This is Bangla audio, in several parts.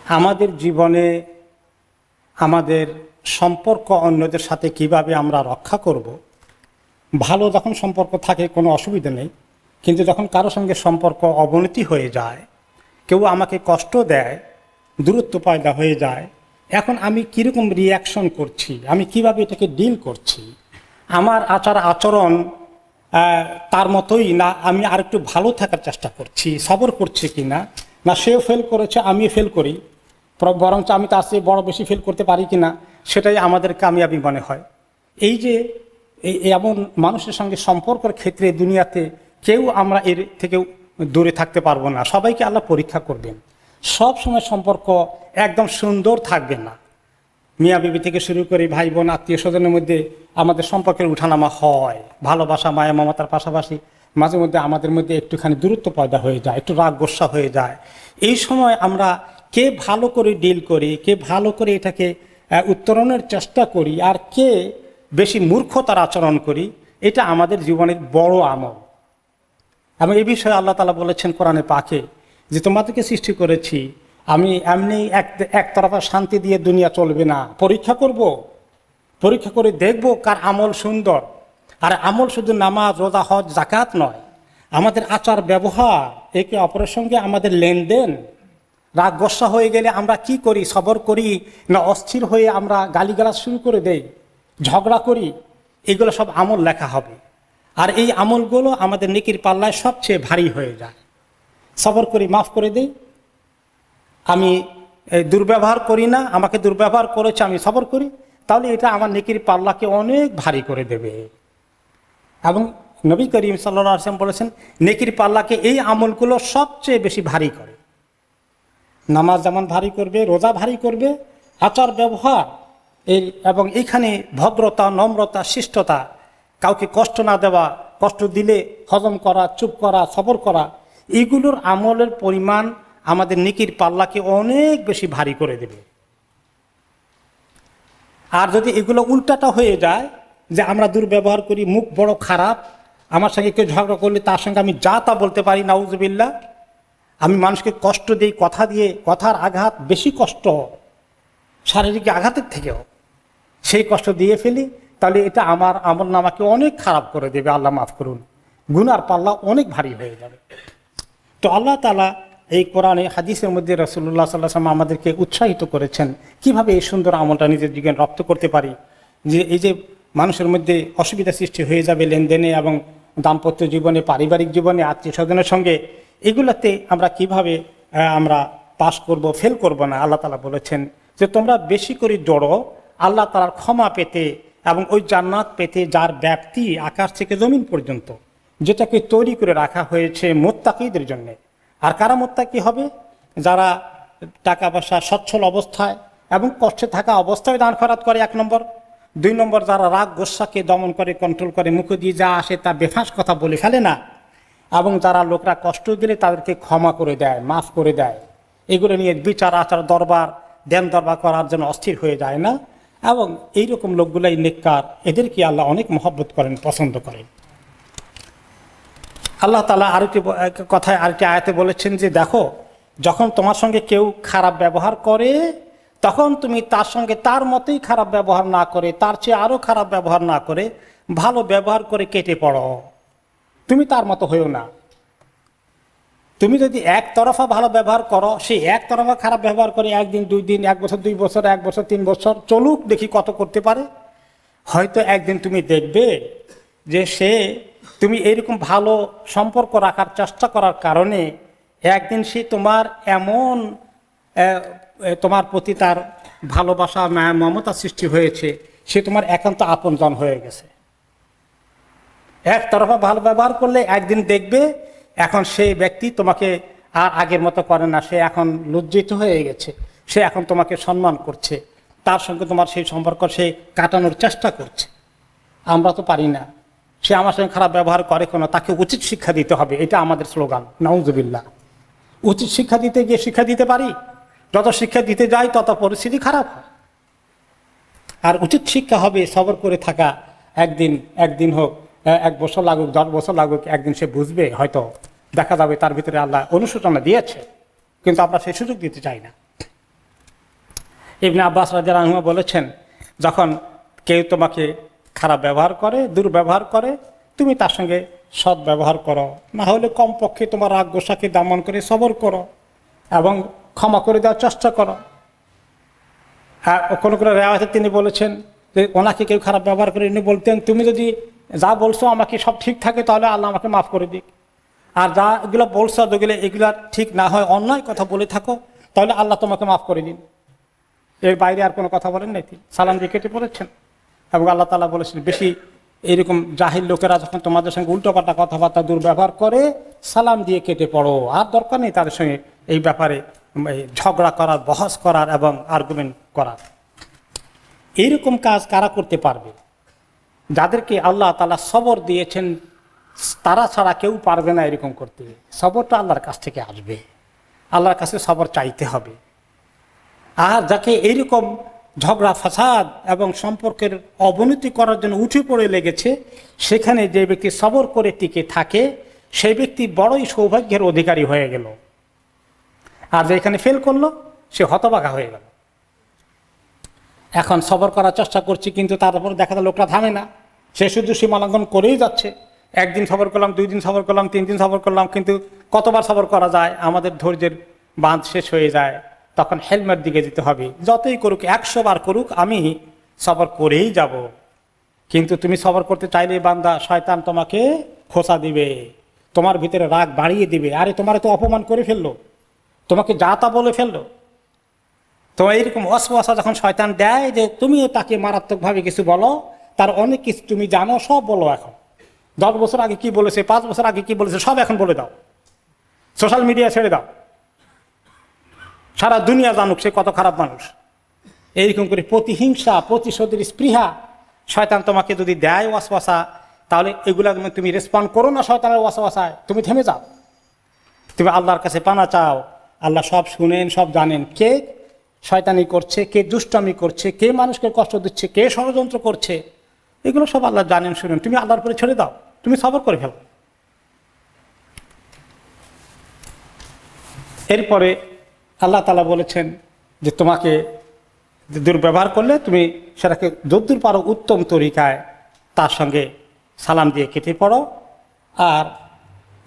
আমাদের জীবনে আমাদের সম্পর্ক অন্যদের সাথে কিভাবে আমরা রক্ষা করব। ভালো যখন সম্পর্ক থাকে কোনো অসুবিধা নেই, কিন্তু যখন কারো সঙ্গে সম্পর্ক অবনতি হয়ে যায়, কেউ আমাকে কষ্ট দেয়, দূরত্ব পয়দা হয়ে যায়, এখন আমি কীরকম রিয়াকশন করছি, আমি কিভাবে এটাকে ডিল করছি, আমার আচরণ তার মতোই না আমি আরেকটু ভালো থাকার চেষ্টা করছি, সবর করছি কি না, না সেও ফেল করেছে আমি ফেল করি, বরঞ্চ আমি তার চেয়ে বড় বেশি ফেল করতে পারি কি না, সেটাই আমাদের কামিয়াবি মনে হয়। এই যে এমন মানুষের সঙ্গে সম্পর্কের ক্ষেত্রে দুনিয়াতে কেউ আমরা এর থেকে দূরে থাকতে পারবো না, সবাইকে আল্লাহ পরীক্ষা করবেন। সব সময় সম্পর্ক একদম সুন্দর থাকবে না। মিয়া বিবি থেকে শুরু করে ভাই বোন আত্মীয় স্বজনের মধ্যে আমাদের সম্পর্কের উঠানামা হয়, ভালোবাসা মায়া মমতার পাশাপাশি মাঝে মধ্যে আমাদের মধ্যে একটুখানি দূরত্ব পয়দা হয়ে যায়, একটু রাগ গোস্সা হয়ে যায়। এই সময় আমরা কে ভালো করে ডিল করি, কে ভালো করে এটাকে উত্তরণের চেষ্টা করি, আর কে বেশি মূর্খতার আচরণ করি, এটা আমাদের জীবনের বড় আমল। এবং এই বিষয়ে আল্লাহ তাআলা বলেছেন কোরআনে পাকে যে তোমাদেরকে সৃষ্টি করেছি, আমি এমনি একতরফা শান্তি দিয়ে দুনিয়া চলবে না, পরীক্ষা করব, পরীক্ষা করে দেখব কার আমল সুন্দর। আর আমল শুধু নামাজ রোজা হজ যাকাত নয়, আমাদের আচার ব্যবহার, একে অপরের সঙ্গে আমাদের লেনদেন। রাগ গোস্সা হয়ে গেলে আমরা কি করি, সবর করি না অস্থির হয়ে আমরা গালিগালাজ শুরু করে দেই, ঝগড়া করি, এগুলো সব আমল লেখা হবে। আর এই আমলগুলো আমাদের নেকির পাল্লায় সবচেয়ে ভারী হয়ে যায়। সবর করি, মাফ করে দেই, আমি দুর্ব্যবহার করি না, আমাকে দুর্ব্যবহার করেছে আমি সবর করি, তাহলে এটা আমার নেকির পাল্লাকে অনেক ভারী করে দেবে। এবং নবী করিম সাল্লাল্লাহু আলাইহি ওয়াসাল্লাম বলেছেন নেকির পাল্লাকে এই আমলগুলো সবচেয়ে বেশি ভারী করে। নামাজ যেমন ভারী করবে, রোজা ভারী করবে, আচার ব্যবহার এবং এইখানে ভদ্রতা, নম্রতা, শিষ্টতা, কাউকে কষ্ট না দেওয়া, কষ্ট দিলে হজম করা, চুপ করা, সবর করা, এইগুলোর আমলের পরিমাণ আমাদের নেকির পাল্লাকে অনেক বেশি ভারী করে দেবে। আর যদি এগুলো উল্টাটা হয়ে যায় যে আমরা দুর্ব্যবহার করি, মুখ বড় খারাপ, আমার সঙ্গে কেউ ঝগড়া করলে তার সঙ্গে আমি যা তা বলতে পারি, নাউজুবিল্লাহ, আমি মানুষকে কষ্ট দিই, কথা দিয়ে, কথার আঘাত বেশি কষ্ট শারীরিক আঘাতের থেকেও, সেই কষ্ট দিয়ে ফেলি, তাহলে এটা আমার আমল নামাকে অনেক খারাপ করে দেবে। আল্লাহ মাফ করুন, গুনার পাল্লা অনেক ভারী হয়ে যাবে। তো আল্লাহ তাআলা এই কোরআনে হাদিসের মধ্যে রাসূলুল্লাহ সাল্লাল্লাহু আলাইহি ওয়াসাল্লাম আমাদেরকে উৎসাহিত করেছেন কিভাবে এই সুন্দর আমলটা নিজের জীবনে রপ্ত করতে পারি। যে এই যে মানুষের মধ্যে অসুবিধা সৃষ্টি হয়ে যাবে লেনদেনে এবং দাম্পত্য জীবনে, পারিবারিক জীবনে, আত্মীয় স্বজনের সঙ্গে, এগুলোতে আমরা কিভাবে আমরা পাস করব, ফেল করব না। আল্লাহ তাআলা বলেছেন যে তোমরা বেশি করে দৌড়ো আল্লাহ তাআলার ক্ষমা পেতে এবং ওই জান্নাত পেতে যার ব্যাপ্তি আকাশ থেকে জমিন পর্যন্ত, যেটাকে তৈরি করে রাখা হয়েছে মুত্তাকিদের জন্যে। আর কারা মুত্তাকি হবে? যারা টাকা পয়সা সচ্ছল অবস্থায় এবং কষ্টে থাকা অবস্থায় দান খয়রাত করে, 1 নম্বর। 2 নম্বর, যারা রাগ গোস্সাকে দমন করে, কন্ট্রোল করে, মুখে দিয়ে যা আসে তা বেফাঁস কথা বলে ফেলে না, এবং যারা লোকরা কষ্ট দিলে তাদেরকে ক্ষমা করে দেয়, মাফ করে দেয়। এগুলো নিয়ে বিচার আচার দরবার, দেন দরবার করার জন্য অস্থির হয়ে যায় না। এবং এইরকম লোকগুলাই নেককার, এদেরকে আল্লাহ অনেক মহব্বত করেন, পছন্দ করেন। আল্লাহ তাআলা আরেকটি আয়াতে বলেছেন যে দেখো, যখন তোমার সঙ্গে কেউ খারাপ ব্যবহার করে, তখন তুমি তার সঙ্গে তার মতোই খারাপ ব্যবহার না করে, তার চেয়ে আরও খারাপ ব্যবহার না করে ভালো ব্যবহার করে কেটে পড়ো। তুমি তার মতো হয়েও না। তুমি যদি একতরফা ভালো ব্যবহার করো, সেই একতরফা খারাপ ব্যবহার করে 1 দিন 2 দিন, 1 বছর 2 বছর, 1 বছর 3 বছর চলুক, দেখি কত করতে পারে। হয়তো একদিন তুমি দেখবে যে তুমি এইরকম ভালো সম্পর্ক রাখার চেষ্টা করার কারণে একদিন সে তোমার এমন তোমার প্রতি তার ভালোবাসা, মায়া মমতা সৃষ্টি হয়েছে, সে তোমার একান্ত আপনজন হয়ে গেছে। একতরফা ভালো ব্যবহার করলে একদিন দেখবে এখন সেই ব্যক্তি তোমাকে আর আগের মতো করে না, সে এখন লজ্জিত হয়ে গেছে, সে এখন তোমাকে সম্মান করছে, তার সঙ্গে তোমার সেই সম্পর্ক সে কাটানোর চেষ্টা করছে। আমরা তো পারি না, সে আমার সঙ্গে খারাপ ব্যবহার করে কেন, তাকে উচিত শিক্ষা দিতে হবে, এটা আমাদের স্লোগান। নাউজুবিল্লাহ, উচিত শিক্ষা দিতে গিয়ে শিক্ষা দিতে পারি, যত শিক্ষা দিতে যাই তত পরিস্থিতি খারাপ হয়। আর উচিত শিক্ষা হবে সবর করে থাকা। একদিন হোক, 1 বছর লাগুক, 10 বছর লাগুক, একদিন সে বুঝবে, হয়তো দেখা যাবে তার ভিতরে আল্লাহ অনুশোচনা দিয়েছে, কিন্তু আমরা সেই সুযোগ দিতে চাই না। ইবনে আব্বাস রাদিয়াল্লাহু আনহু বলেছেন, যখন কেউ তোমাকে খারাপ ব্যবহার করে, দুর্ব্যবহার করে, তুমি তার সঙ্গে সৎ ব্যবহার করো, না হলে কমপক্ষে তোমার রাগ গোসাকে দমন করে সবর করো এবং ক্ষমা করে দেওয়ার চেষ্টা করো। কোনো কোনো রেওয়ায়তে তিনি বলেছেন যে ওনাকে কেউ খারাপ ব্যবহার করে উনি বলতেন, তুমি যদি যা বলছো আমাকে সব ঠিক থাকে তাহলে আল্লাহ আমাকে মাফ করে দিক, আর যা এগুলো বলছো যেগুলো এগুলা ঠিক না হয়, অন্যায় কথা বলে থাকো, তাহলে আল্লাহ তোমাকে মাফ করে দিন। এর বাইরে আর কোনো কথা বলেন নাই, তিনি সালাম দিয়ে কেটে পড়েছেন। এবং আল্লাহ তাআলা বলেছেন, বেশি এরকম জাহিল লোকেরা যখন তোমাদের সঙ্গে উল্টোপাল্টা কথাবার্তা দুর্ব্যবহার করে, সালাম দিয়ে কেটে পড়ো, আর দরকার নেই তাদের সঙ্গে এই ব্যাপারে ঝগড়া করার, বহস করার এবং আর্গুমেন্ট করার। এইরকম কাজ কারা করতে পারবে? যাদেরকে আল্লাহ তাআলা সবর দিয়েছেন, তারা ছাড়া কেউ পারবে না এরকম করতে। সবরটা আল্লাহর কাছ থেকে আসবে, আল্লাহর কাছে সবর চাইতে হবে। আর যাকে এইরকম ঝগড়া ফাসাদ এবং সম্পর্কের অবনতি করার জন্য উঠে পড়ে লেগেছে, সেখানে যে ব্যক্তি সবর করে টিকে থাকে, সেই ব্যক্তি বড়ই সৌভাগ্যের অধিকারী হয়ে গেল। আর যে এখানে ফেল করলো, সে হতভাগা হয়ে গেল। এখন সবর করার চেষ্টা করছি, কিন্তু তারপর দেখা যায় লোকটা থামে না, সে শুধু সীমালঙ্ঘন করেই যাচ্ছে। একদিন সবর করলাম, 2 দিন সবর করলাম, 3 দিন সবর করলাম, কিন্তু কতবার সবর করা যায়? আমাদের ধৈর্যের বাঁধ শেষ হয়ে যায়, তখন হেলমেট দিকে যেতে হবে। যতই করুক, 100 বার করুক, আমি সবর করেই যাব। কিন্তু তুমি সবর করতে চাইলে বান্দা, শয়তান তোমাকে খোঁচা দিবে, তোমার ভিতরে রাগ বাড়িয়ে দিবে। আরে তোমার তো অপমান করে ফেললো, তোমাকে যা তা বলে ফেললো। তো এইরকম ওয়াসওয়াসা যখন শয়তান দেয় যে তুমিও তাকে মারাত্মকভাবে কিছু বলো, তার অনেক কিছু তুমি জানো, সব বলো। এখন 10 বছর আগে কি বলেছে, 5 বছর আগে কি বলেছে, সব এখন বলে দাও। সোশ্যাল মিডিয়া ছেড়ে দাও, সারা দুনিয়া জানুক সে কত খারাপ মানুষ। এইরকম করে প্রতিহিংসা, প্রতিশোধের স্পৃহা শয়তান তোমাকে যদি দেয় ওয়াসওয়াসা, তাহলে এগুলা তুমি রেসপন্ড করো না শয়তানের ওয়াসওয়াসায়, তুমি থেমে যাও, তুমি আল্লাহর কাছে পানা চাও। আল্লাহ সব শুনেন, সব জানেন, কে শয়তানি করছে, কে দুষ্টামি করছে, কে মানুষকে কষ্ট দিচ্ছে, কে ষড়যন্ত্র করছে, এগুলো সব আল্লাহ জানেন, শুনেন। তুমি আল্লাহর উপরে ছেড়ে দাও, তুমি সবর করে ফেলো। এরপরে আল্লাহ তাআলা বলেছেন যে তোমাকে দুর্ব্যবহার করলে তুমি সেটাকে যদ্দূর পারো উত্তম তরিকায় তার সঙ্গে সালাম দিয়ে কেটে পড়ো, আর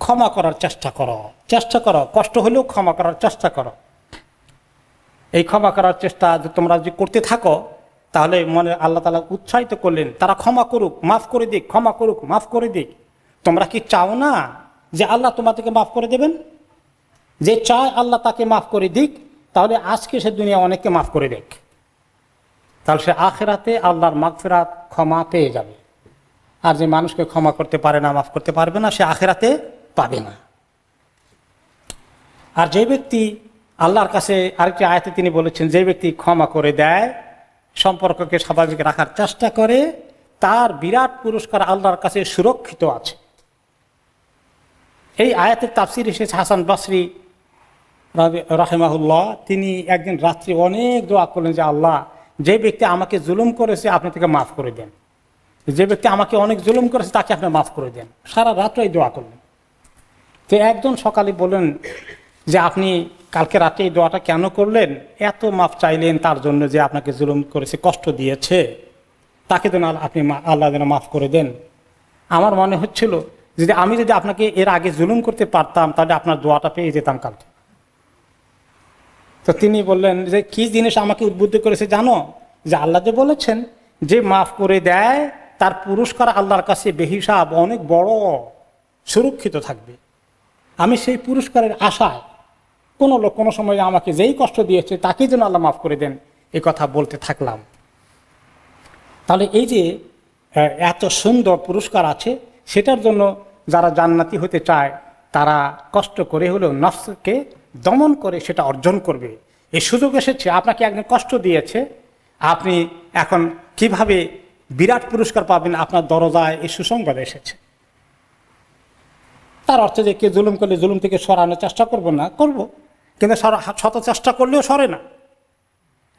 ক্ষমা করার চেষ্টা করো। কষ্ট হলেও ক্ষমা করার চেষ্টা করো। এই ক্ষমা করার চেষ্টা তোমরা যদি করতে থাকো, তাহলে মনে আল্লাহ তাআলা উৎসাহিত করলেন, তারা ক্ষমা করুক, মাফ করে দিক, ক্ষমা করুক, মাফ করে দিক। তোমরা কি চাও না যে আল্লাহ তোমাদেরকে মাফ করে দেবেন? যে চায় আল্লাহ তাকে মাফ করে দিক, তাহলে আজকে সে দুনিয়া অনেককে মাফ করে দেখ, তাহলে সে আখিরাতে আল্লাহর মাগফিরাত, ক্ষমা পেয়ে যাবে। আর যে মানুষকে ক্ষমা করতে পারে না, মাফ করতে পারবে না, সে আখিরাতে পাবে না। আর যে ব্যক্তি আল্লাহর কাছে, আরেকটি আয়াতে তিনি বলেছেন, যে ব্যক্তি ক্ষমা করে দেয়, সম্পর্ককে স্বাভাবিক রাখার চেষ্টা করে, তার বিরাট পুরস্কার আল্লাহর কাছে সুরক্ষিত আছে। এই আয়াতের তাফসীর এসেছে হাসান বসরি রাহিমাহুল্লাহ, তিনি একদিন রাত্রি অনেক দোয়া করলেন যে আল্লাহ, যে ব্যক্তি আমাকে জুলুম করেছে আপনি তাকে মাফ করে দেন, যে ব্যক্তি আমাকে অনেক জুলুম করেছে তাকে আপনি মাফ করে দেন। সারা রাত্রে এই দোয়া করলেন। তো একজন সকালে বললেন যে আপনি কালকে রাতে এই দোয়াটা কেন করলেন? এত মাফ চাইলেন তার জন্য যে আপনাকে জুলুম করেছে, কষ্ট দিয়েছে, তাকে যেন আপনি আল্লাহ যেন মাফ করে দেন। আমার মনে হচ্ছিল আমি যদি আপনাকে এর আগে জুলুম করতে পারতাম, তাহলে আপনার দোয়াটা পেয়ে যেতাম কালকে। তো তিনি বললেন যে কি জিনিস আমাকে উদ্বুদ্ধ করেছে জানো? যে আল্লাহ যে বলেছেন যে মাফ করে দেয় তার পুরস্কার আল্লাহর কাছে বেহিসাব অনেক বড়, সুরক্ষিত থাকবে। আমি সেই পুরস্কারের আশায় কোনো লোক কোনো সময় আমাকে যেই কষ্ট দিয়েছে তাকে যেন আল্লাহ মাফ করে দেন, এ কথা বলতে থাকলাম। তাহলে এই যে এত সুন্দর পুরস্কার আছে, সেটার জন্য যারা জান্নাতি হতে চায় তারা কষ্ট করে হলেও নফসকে দমন করে সেটা অর্জন করবে। এই সুযোগ এসেছে, আপনাকে একজন কষ্ট দিয়েছে, আপনি এখন কিভাবে বিরাট পুরস্কার পাবেন, আপনার দরজায় এই সুসংবাদ এসেছে। তার অর্থ যে কে জুলুম করলে জুলুম থেকে সরানোর চেষ্টা করব না, করব, কিন্তু শত চেষ্টা করলেও সরে না।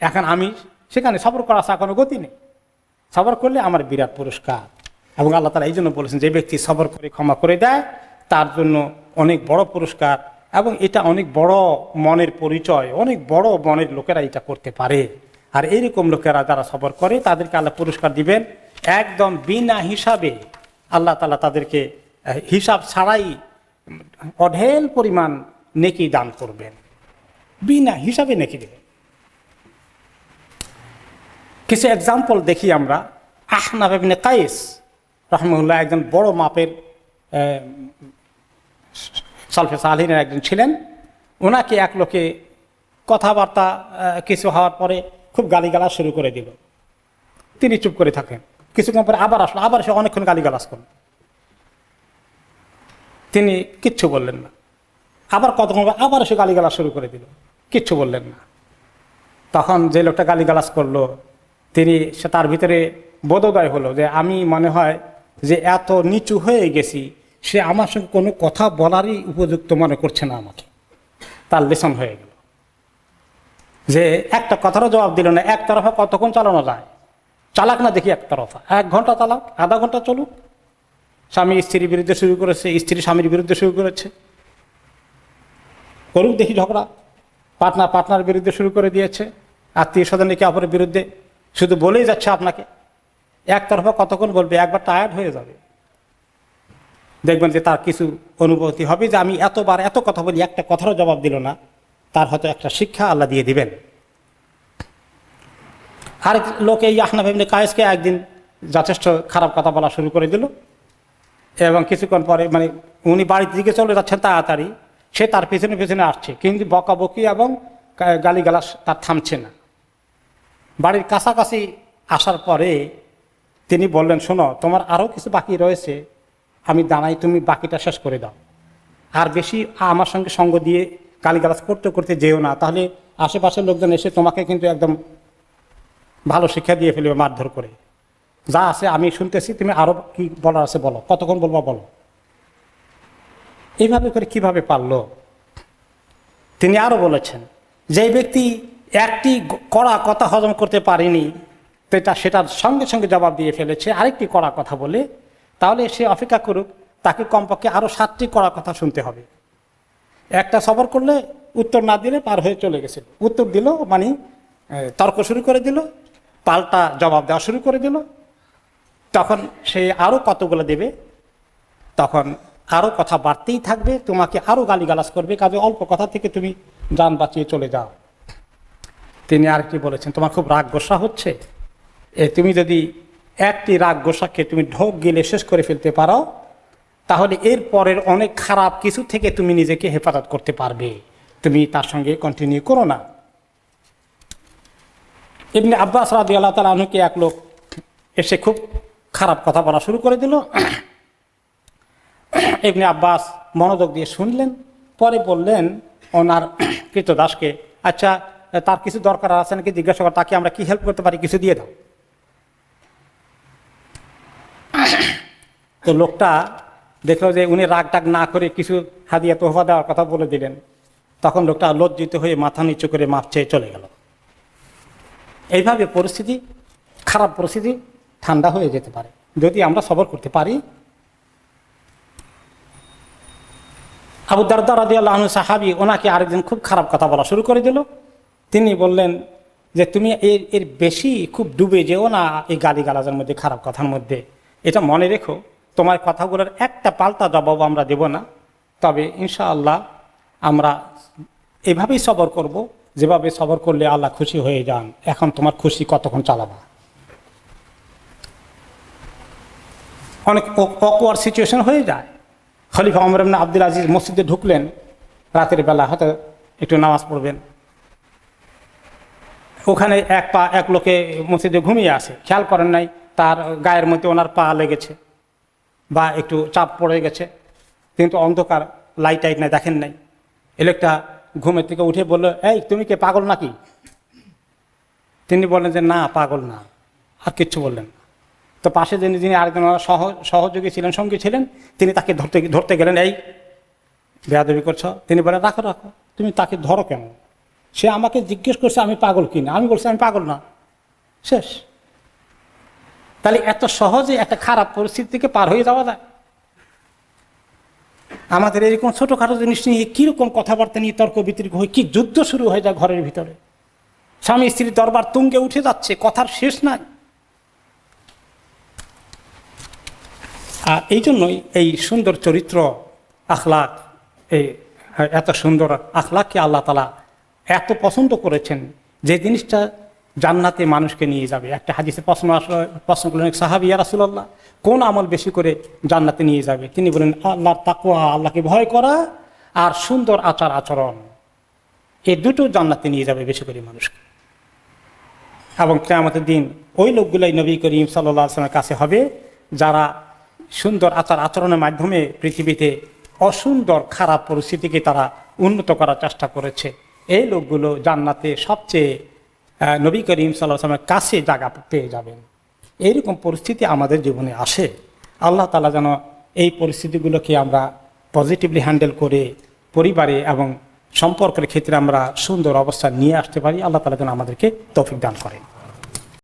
এখন আমি সেখানে সবর করা ছাড়া কোনো গতি নেই। সবর করলে আমার বিরাট পুরস্কার। এবং আল্লাহ তাআলা এই জন্য বলেছেন যে ব্যক্তি সবর করে ক্ষমা করে দেয় তার জন্য অনেক বড় পুরস্কার, এবং এটা অনেক বড় মনের পরিচয়, অনেক বড় মনের লোকেরা এটা করতে পারে। আর এইরকম লোকেরা যারা সবর করে তাদেরকে আল্লাহ পুরস্কার দিবেন একদম বিনা হিসাবে। আল্লাহ তাআলা তাদেরকে হিসাব ছাড়াই অঢেল পরিমাণ নেকি দান করবেন, বিনা হিসাবে নেকি দেবেন। কিছু এক্সাম্পল দেখি আমরা। আহনাফ ইবনে কাইস রাহিমাহুল্লাহ একজন বড় মাপের সালফে সালিহিনের একজন ছিলেন। ওনাকে এক লোকে কথাবার্তা কিছু হওয়ার পরে খুব গালিগালাজ শুরু করে দিল। তিনি চুপ করে থাকেন। কিছুক্ষণ পরে আবার আসলো, আবার সে অনেকক্ষণ গালিগালাজ করল। তিনি কিচ্ছু বললেন না। আবার কতক্ষণ আবার সে গালিগালাজ শুরু করে দিল, কিচ্ছু বললেন না। তখন যে লোকটা গালিগালাজ করলো সে তার ভিতরে বোধোদয় হলো যে আমি মনে হয় যে এত নিচু হয়ে গেছি, সে আমার সঙ্গে কোনো কথা বলারই উপযুক্ত মনে করছে না আমাকে। তার লেসন হয়ে গেল যে একটা কথারও জবাব দিল না। একতরফা কতক্ষণ চালানো যায়? চালাক না দেখি একতরফা, 1 ঘন্টা চালাক, আধা ঘন্টা চলুক। স্বামী স্ত্রীর বিরুদ্ধে শুরু করেছে, স্ত্রী স্বামীর বিরুদ্ধে শুরু করেছে, করুক দেখি ঝগড়া। পার্টনার বিরুদ্ধে শুরু করে দিয়েছে, আত্মীয় স্বজন একে অপরের বিরুদ্ধে শুধু বলেই যাচ্ছে আপনাকে। একতরফা কতক্ষণ বলবে? একবার টায়ার্ড হয়ে যাবে। দেখবেন যে তার কিছু অনুভূতি হবে যে আমি এতবার এত কথা বলি, একটা কথারও জবাব দিল না। তার হয়তো একটা শিক্ষা আল্লাহ দিয়ে দিবেন। আরেক লোক এই আহনাফ ইবনে কায়েসকে একদিন যথেষ্ট খারাপ কথা বলা শুরু করে দিল এবং কিছুক্ষণ পরে মানে উনি বাড়ির দিকে চলে যাচ্ছেন তাড়াতাড়ি, সে তার পেছনে পেছনে আসছে, কিন্তু বকাবকি এবং গালিগালাজ তার থামছে না। বাড়ির কাছাকাছি আসার পরে তিনি বললেন, শোনো, তোমার আরও কিছু বাকি রয়েছে, আমি দাঁড়াই, তুমি বাকিটা শেষ করে দাও। আর বেশি আমার সঙ্গে সঙ্গ দিয়ে গালিগালাজ করতে করতে যেও না, তাহলে আশেপাশের লোকজন এসে তোমাকে কিন্তু একদম ভালো শিক্ষা দিয়ে ফেলবে মারধর করে। যা আছে আমি শুনতেছি, তুমি আরও কি বলার আছে বলো, কতক্ষণ বলবো বলো। এইভাবে করে কিভাবে পারলো? তিনি আরও বলেছেন, যে ব্যক্তি একটি কড়া কথা হজম করতে পারেনি, সেটার সঙ্গে সঙ্গে জবাব দিয়ে ফেলেছে আরেকটি কড়া কথা বলে, তাহলে সে অপেক্ষা করুক, তাকে কমপক্ষে আরও 7টি কড়া কথা শুনতে হবে। একটা সবর করলে উত্তর না দিলে পার হয়ে চলে গেছে, উত্তর দিল মানে তর্ক শুরু করে দিল, পাল্টা জবাব দেওয়া শুরু করে দিল, তখন সে আরও কতগুলো দেবে, তখন আরও কথা বাড়তেই থাকবে, তোমাকে আরও গালিগালাজ করবে, কাজে অল্প কথা থেকে তুমি যান বাঁচিয়ে চলে যাও। তিনি আরেকটি বলেছেন, তোমার খুব রাগ গোসা হচ্ছে, তুমি যদি একটি রাগ গোসাকে তুমি ঢোক গিলে শেষ করে ফেলতে পারো, তাহলে এর পরের অনেক খারাপ কিছু থেকে তুমি নিজেকে হেফাজত করতে পারবে, তুমি তার সঙ্গে কন্টিনিউ করো না। ইবনে আব্বাস রাদিয়াল্লাহু তাআলা আনহুকে এক লোক এসে খুব খারাপ কথা বলা শুরু করে দিল। ইবনে আব্বাস মনোযোগ দিয়ে শুনলেন, পরে বললেন ওনার কৃতদাসকে, আচ্ছা তার কিছু দরকার আছে নাকি জিজ্ঞাসা কর, তাকে আমরা কি হেল্প করতে পারি, কিছু দিয়ে দাও। তো লোকটা দেখলো যে উনি রাগ টাগ না করে কিছু হাদিয়া তোহফা দেওয়ার কথা বলে দিলেন, তখন লোকটা লজ্জিত হয়ে মাথা নিচু করে মাপ চেয়ে চলে গেল। এইভাবে পরিস্থিতি, খারাপ পরিস্থিতি ঠান্ডা হয়ে যেতে পারে যদি আমরা সবর করতে পারি। আবু দারদা রাদিয়াল্লাহু আনহু সাহাবী, ওনাকে আরেকজন খুব খারাপ কথা বলা শুরু করে দিল। তিনি বললেন যে তুমি এর বেশি খুব ডুবে যেও না এই গালিগালাজের মধ্যে, খারাপ কথার মধ্যে। এটা মনে রেখো, তোমার কথাগুলোর একটা পাল্টা জবাব আমরা দেব না, তবে ইনশাআল্লাহ আমরা এভাবেই সবর করব, যেভাবে সবর করলে আল্লাহ খুশি হয়ে যান। এখন তোমার খুশি কতক্ষণ চালাবা? অনেক অকওয়ার্ড সিচুয়েশন হয়ে যায়। খলিফা ওমর ইবনে আব্দুল আজিজ মসজিদে ঢুকলেন রাতের বেলা, হয়তো একটু নামাজ পড়বেন। ওখানে এক লোকে মসজিদে ঘুমিয়ে আসে, খেয়াল করেন নাই তার গায়ের মধ্যে ওনার পা লেগেছে বা একটু চাপ পড়ে গেছে, কিন্তু অন্ধকার, লাইট টাইট নাই, দেখেন নাই। এ লোকটা ঘুমের থেকে উঠে বলল, এই তুমি কে, পাগল নাকি? তিনি বললেন যে না, পাগল না, আর কিচ্ছু বললেন না। তো পাশে যিনি আরেকজন সহযোগী ছিলেন, সঙ্গী ছিলেন, তিনি তাকে ধরতে গেলেন, এই বেয়াদবি করছো। তিনি বলেন, রাখো রাখো, তুমি তাকে ধরো কেন? সে আমাকে জিজ্ঞেস করছে আমি পাগল কিনা, আমি বলছি আমি পাগল না, শেষ। তাহলে এত সহজে একটা খারাপ পরিস্থিতি থেকে পার হয়ে যাওয়া যায়? আমাদের এরকম ছোটোখাটো জিনিস নিয়ে কীরকম কথাবার্তা নিয়ে তর্ক বিতর্ক হয়ে কি যুদ্ধ শুরু হয়ে যায় ঘরের ভিতরে। স্বামী স্ত্রীর দরবার তুঙ্গে উঠে যাচ্ছে, কথার শেষ নাই। আর এই জন্যই এই সুন্দর চরিত্র, আখলাক, এই এত সুন্দর আখলাককে আল্লাহ তাআলা এত পছন্দ করেছেন, যে জিনিসটা জান্নাতে মানুষকে নিয়ে যাবে। একটা হাদিসে প্রশ্ন করলেন সাহাবী, ইয়া রাসূলুল্লাহ, কোন আমল বেশি করে জান্নাতে নিয়ে যাবে? তিনি বলেন আল্লাহর তাকওয়া, আল্লাহকে ভয় করা, আর সুন্দর আচার আচরণ। এই দুটো জান্নাতে নিয়ে যাবে বেশি করে মানুষকে। এবং কিয়ামতের দিন ওই লোকগুলাই নবী করিম সাল্লাল্লাহু আলাইহি ওয়াসাল্লামের কাছে হবে যারা সুন্দর আচার আচরণের মাধ্যমে পৃথিবীতে অসুন্দর খারাপ পরিস্থিতিকে তারা উন্নত করার চেষ্টা করেছে। এই লোকগুলো জান্নাতে সবচেয়ে নবী করিম সাল্লাল্লাহু আলাইহি ওয়াসাল্লামের কাছে জায়গা পেয়ে যাবেন। এইরকম পরিস্থিতি আমাদের জীবনে আসে। আল্লাহ তাআলা যেন এই পরিস্থিতিগুলোকে আমরা পজিটিভলি হ্যান্ডেল করে পরিবারে এবং সম্পর্কের ক্ষেত্রে আমরা সুন্দর অবস্থা নিয়ে আসতে পারি। আল্লাহ তাআলা যেন আমাদেরকে তৌফিক দান করেন।